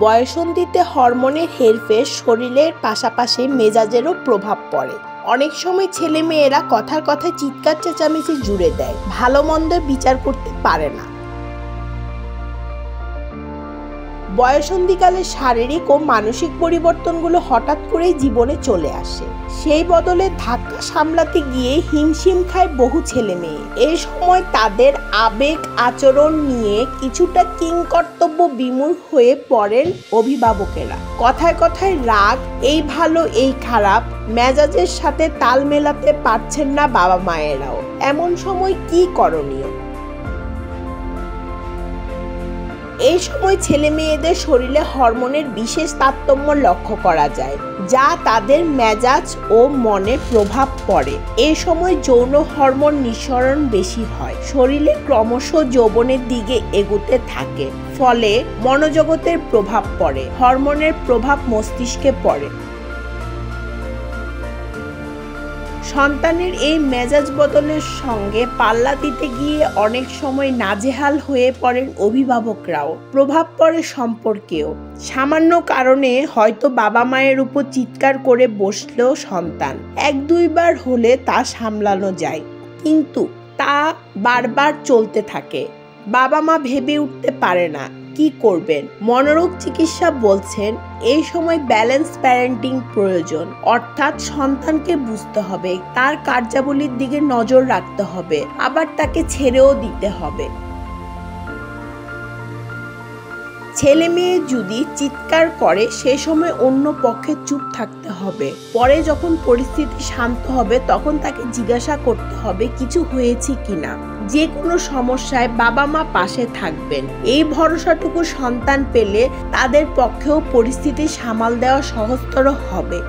বয়সন্ধিতে হরমোনের হেরফের শরীরের পাশাপাশি মেজাজেরও প্রভাব পড়ে। অনেক সময় ছেলে মেয়েরা কথার কথায় চিৎকার চেঁচামেচি জুড়ে দেয়, ভালো মন্দের বিচার করতে পারে না। বয়সন্ধিকালে শারীরিক ও মানসিক পরিবর্তনগুলো হঠাৎ করেই জীবনে চলে আসে। সেই বদলে ধাক্কা সামলাতে গিয়ে হিমশিম খায় বহু ছেলে মেয়ে। এই সময় তাদের আবেগ আচরণ নিয়ে কিছুটা কিংকর্তব্য বিমূঢ় হয়ে পড়েন অভিভাবকেরা। কথায় কথায় রাগ, এই ভালো এই খারাপ, মেজাজের সাথে তাল মেলাতে পারছেন না বাবা মায়েরাও। এমন সময় কি করণীয়? এই সময় ছেলে মেয়েদের শরীরে হরমোনের বিশেষ তারতম্য লক্ষ্য করা যায়, যা তাদের মেজাজ ও মনে প্রভাব পড়ে। এই সময় যৌন হরমোন নিঃসরণ বেশি হয়, শরীরে ক্রমশ যৌবনের দিকে এগুতে থাকে, ফলে মনোজগতের প্রভাব পড়ে। হরমোনের প্রভাব মস্তিষ্কে পড়ে। সন্তানের এই মেজাজ বদলের সঙ্গে পাল্লা দিতে গিয়ে অনেক সময় নাজেহাল হয়ে পড়েন অভিভাবকরাও। প্রভাব পড়ে সম্পর্কেও। সামান্য কারণে হয়তো বাবা মায়ের উপর চিৎকার করে বসলেও সন্তান 1-2 বার হলে তা সামলানো যায়, কিন্তু তা বারবার চলতে থাকে। বাবা মা ভেবে উঠতে পারে না কি করবেন। মনোরোগ চিকিৎসা বলছেন এই সময় ব্যালেন্স প্যারেন্টিং প্রয়োজন, অর্থাৎ সন্তানকে বুঝতে হবে, তার কার্যাবলীর দিকে নজর রাখতে হবে, আবার তাকে ছেড়েও দিতে হবে। ছেলে মেয়ে যদি চিৎকার করে সে সময় অন্য পক্ষে চুপ থাকতে হবে। পরে যখন পরিস্থিতি শান্ত হবে তখন তাকে জিজ্ঞাসা করতে হবে কিছু হয়েছে কিনা। যে কোনো সমস্যায় বাবা মা পাশে থাকবেন, এই ভরসাটুকু সন্তান পেলে তাদের পক্ষেও পরিস্থিতি সামাল দেওয়া সহজতর হবে।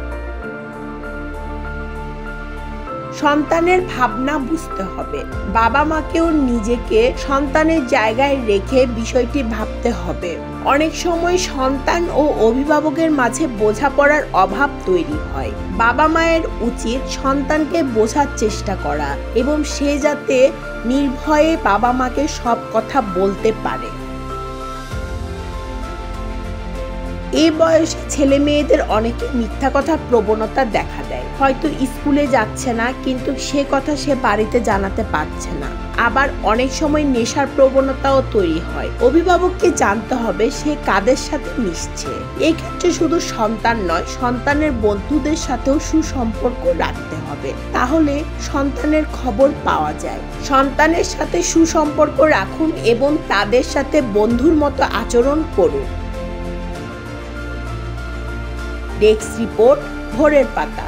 সন্তানের ভাবনা বুঝতে হবে। বাবা মাকেও নিজেকে সন্তানের জায়গায় রেখে বিষয়টি ভাবতে হবে। অনেক সময় সন্তান ও অভিভাবকের মাঝে বোঝাপড়ার অভাব তৈরি হয়। বাবা মায়ের উচিত সন্তানকে বোঝার চেষ্টা করা এবং সে যাতে নির্ভয়ে বাবা মাকে সব কথা বলতে পারে। এই বয়সে ছেলে মেয়েদের অনেকে মিথ্যা কথার প্রবণতা দেখা দেয়। হয়তো স্কুলে যাচ্ছে না, কিন্তু সে কথা সে বাড়িতে জানাতে পারছে না। আবার অনেক সময় নেশার প্রবণতাও তৈরি হয়। অভিভাবককে জানতে হবে সে কাদের সাথে মিশছে। এই ক্ষেত্রে শুধু সন্তান নয়, সন্তানের বন্ধুদের সাথেও সুসম্পর্ক রাখতে হবে, তাহলে সন্তানের খবর পাওয়া যায়। সন্তানের সাথে সুসম্পর্ক রাখুন এবং তাদের সাথে বন্ধুর মতো আচরণ করুন। ডেস্ক রিপোর্ট, ভোরের পাতা।